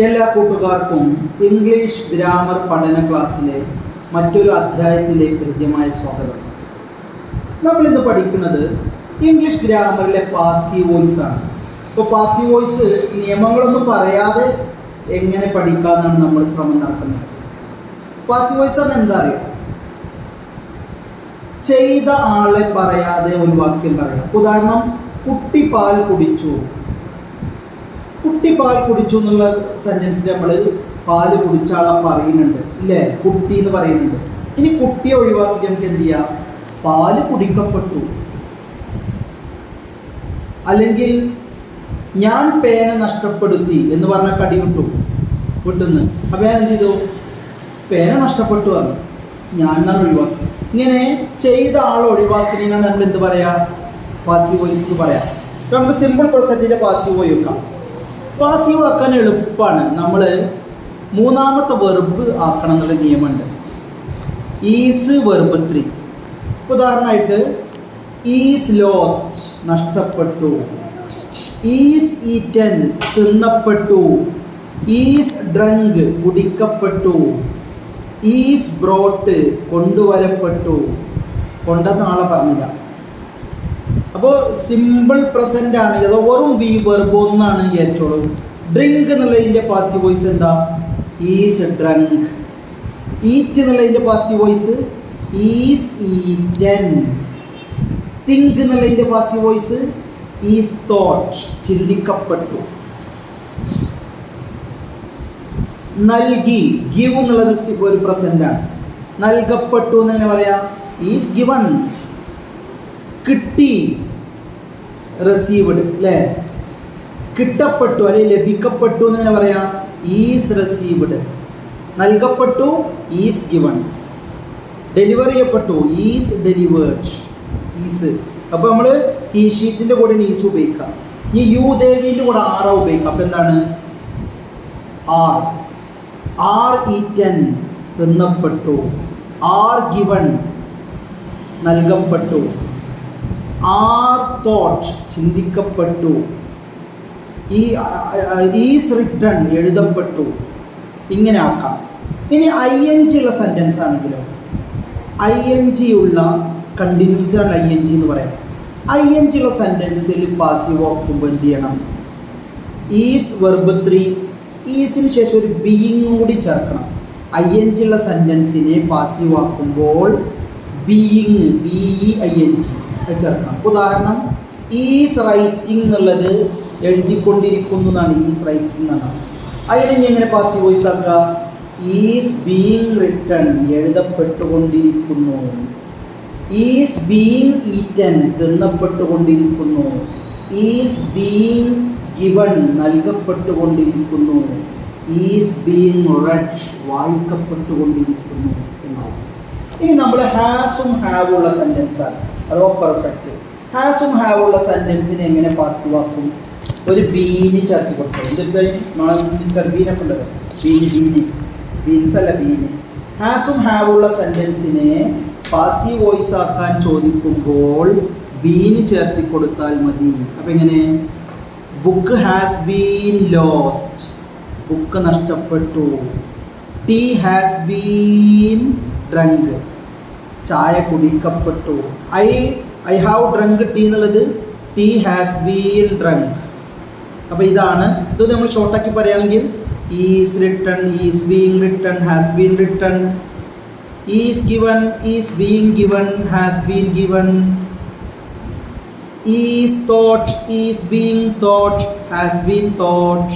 എല്ലാ കൂട്ടുകാർക്കും English grammar പഠന ക്ലാസ്സിലെ മറ്റൊരു അധ്യായത്തിലേക്ക് ഹൃദ്യമായ സ്വാഗതം. നമ്മളിന്ന് പഠിക്കുന്നത് ഇംഗ്ലീഷ് ഗ്രാമറിലെ പാസീവ് വോയിസ് ആണ്. ഇപ്പോൾ പാസീവ് വോയിസ് നിയമങ്ങളൊന്നും പറയാതെ എങ്ങനെ പഠിക്കാമെന്നാണ് നമ്മൾ ശ്രമം നടത്തുന്നത്. പാസീവ് വോയിസ് ആണ് എന്താ അറിയാം? ചെയ്ത ആളെ പറയാതെ ഒരു വാക്യം പറയാം. ഉദാഹരണം, കുട്ടി പാൽ കുടിച്ചു. കുട്ടി പാൽ കുടിച്ചു എന്നുള്ള സെൻറ്റൻസിൽ നമ്മൾ പാല് കുടിച്ച ആളെ പറയുന്നുണ്ട്, ഇല്ലേ? കുട്ടി എന്ന് പറയുന്നുണ്ട്. ഇനി കുട്ടിയെ ഒഴിവാക്കിയിട്ട് നമുക്ക് എന്ത് ചെയ്യാം? പാല് കുടിക്കപ്പെട്ടു. അല്ലെങ്കിൽ ഞാൻ പേന നഷ്ടപ്പെടുത്തി എന്ന് പറഞ്ഞ കടി വിട്ടു വിട്ടുന്ന്. അപ്പോൾ ഞാൻ എന്ത് ചെയ്തു? പേന നഷ്ടപ്പെട്ടു പറഞ്ഞു, ഞാൻ എന്നാണ് ഒഴിവാക്കി. ഇങ്ങനെ ചെയ്ത ആൾ ഒഴിവാക്കുന്നതിനാണ് നമ്മൾ എന്ത് പറയാ? പാസീവ് വോയിസ് എന്ന് പറയാം. അപ്പോൾ നമുക്ക് സിമ്പിൾ പ്രസൻറ്റിൻ്റെ പാസീവ് വോയിസ് വെക്കാം. പാസീവ് ആക്കാൻ എളുപ്പമാണ്. നമ്മൾ മൂന്നാമത്തെ വെർബ് ആക്കണം എന്നുള്ള നിയമമുണ്ട്. Is verb 3. ഉദാഹരണമായിട്ട് ഈസ് ലോസ്റ്റ് നഷ്ടപ്പെട്ടു, ഈസ് ഈറ്റൻ തിന്നപ്പെട്ടു, ഈസ് ഡ്രങ്ക് കുടിക്കപ്പെട്ടു, ഈസ് ബ്രോട്ട് കൊണ്ടുവരപ്പെട്ടു. കൊണ്ടെന്ന ആളെ പറഞ്ഞില്ല. അപ്പോൾ സിമ്പിൾ പ്രസൻ്റ് ആണ്. അതോ വെറും വി വെർബ് ഒന്നാണ് ഏറ്റോളൂ. ഡ്രിങ്ക് എന്നുള്ളതിൻ്റെ പാസീവ് വോയിസ് എന്താ? Is drunk. ഈറ്റ് എന്നുള്ളതിൻ്റെ passive voice is eaten. Think എന്നുള്ളതിൻ്റെ പാസീവ് വോയിസ് ഈസ് തോട്ട് ചിന്തിക്കപ്പെട്ടു. നൽകി ഗിവ് എന്നുള്ളത് ഒരു പ്രസൻ്റ് ആണ്. നൽകപ്പെട്ടു എന്ന് പറയാം ഈസ് ഗിവൺ. കിട്ടി റിസീവ്ഡ്, അല്ലേ? കിട്ടപ്പെട്ടു അല്ലെങ്കിൽ ലഭിക്കപ്പെട്ടു എന്ന് പറയാം ഈസ് റിസീവ്ഡ്. നൽകപ്പെട്ടു ഈസ് ഗിവൺ. ഡെലിവർ ചെയ്യപ്പെട്ടു ഈസ് ഡെലിവേർഡ്. ഈസ്. അപ്പോൾ നമ്മൾ ഈ ഷീറ്റിൻ്റെ കൂടെ ഈസ് ഉപയോഗിക്കാം. ഈ യു ദേവിൻ്റെ കൂടെ ആർ ഉപയോഗിക്കാം. അപ്പോൾ എന്താണ്? ആർ. ആർ ഈറ്റൻ തിന്നപ്പെട്ടു, ആർ ഗിവൺ നൽകപ്പെട്ടു, ആർ തോട്ട് ചിന്തിക്കപ്പെട്ടു, ഈസ് റിട്ടൺ എഴുതപ്പെട്ടു. ഇങ്ങനെ ആക്കാം. ഇനി ING ഉള്ള സെൻറ്റൻസ് ആണെങ്കിലോ, ING ഉള്ള കണ്ടിന്യൂസ് ആണ് ING എന്ന് പറയാം. ING ഉള്ള സെൻറ്റൻസിൽ പാസീവ് ആക്കുമ്പോൾ എന്ത് ചെയ്യണം? ഈസ് വെർബ് 3, ഈസിന് ശേഷം ഒരു ബീയിങ് കൂടി ചേർക്കണം. ING ഉള്ള സെൻറ്റൻസിനെ പാസീവ് ആക്കുമ്പോൾ ബീയിങ് BEING ചേർക്കണം. ഉദാഹരണം, ഈസ് റൈറ്റിംഗ് എന്നുള്ളത് എഴുതിക്കൊണ്ടിരിക്കുന്നു എന്നാണ്. ഈസ് റൈറ്റിംഗ് എന്നാണ്. അതിനെ എങ്ങനെ പാസീവ് വോയിസ് ആക്കുക? ഈസ് ബീയിങ് റിട്ടൺ എഴുതപ്പെട്ടുകൊണ്ടിരിക്കുന്നു, ഈസ് ബീയിങ് ഈറ്റൻ തിന്നപ്പെട്ടുകൊണ്ടിരിക്കുന്നു, ഈസ് ബീയിങ് ഗിവൺ നൽകപ്പെട്ടുകൊണ്ടിരിക്കുന്നു, ഈസ് ബീയിങ് റെഡ് വായിക്കപ്പെട്ടുകൊണ്ടിരിക്കുന്നു എന്നാവും. ഇനി നമ്മൾ ഹാസും ഹാവ് ഉള്ള സെൻറ്റൻസ് ആണ്, അഥവാ പെർഫെക്റ്റ്. ഹാസും ഹാവ് ഉള്ള സെൻറ്റൻസിനെ എങ്ങനെ പാസീവ് ആക്കും? ഒരു ബീന് ചേർത്ത് കൊടുക്കും. ഇതിപ്പോൾ ബീനൊക്കെ ഉണ്ടല്ലോ, ബീൻസ് അല്ല ബീന്. ഹാസും ഹാവ് ഉള്ള സെൻറ്റൻസിനെ പാസീവ് വോയിസ് ആക്കാൻ ചോദിക്കുമ്പോൾ ബീന് ചേർത്തി കൊടുത്താൽ മതി. അപ്പം എങ്ങനെ? Book has been lost, book നഷ്ടപ്പെട്ടു. ടീ ഹാസ് ബീൻ ഡ്രങ്ക്, ചായ കുടിക്കപ്പെട്ടു. ഐ ഹാവ് ഡ്രങ്ക് ടീ എന്നുള്ളത് ടീ ഹാസ് ബീൻ ഡ്രങ്ക്. അപ്പോൾ ഇതാണ്. ഇത് നമ്മൾ ഷോർട്ടാക്കി പറയുകയാണെങ്കിൽ is written, is being written, has been written. Is given, is being given, has been given. Is thought, is being thought, has been thought.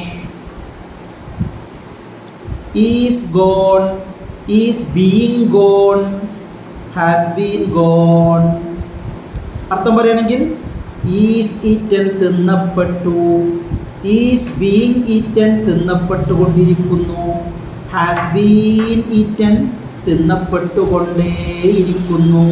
Is gone, is being gone, has been gone. അർത്ഥം പറയുകയാണെങ്കിൽ is eaten തിന്നപ്പെട്ടു, is being eaten തിന്നപ്പെട്ടുകൊണ്ടിരിക്കുന്നു, has been eaten തിന്നപ്പെട്ടുകൊണ്ടേയിരിക്കുന്നു.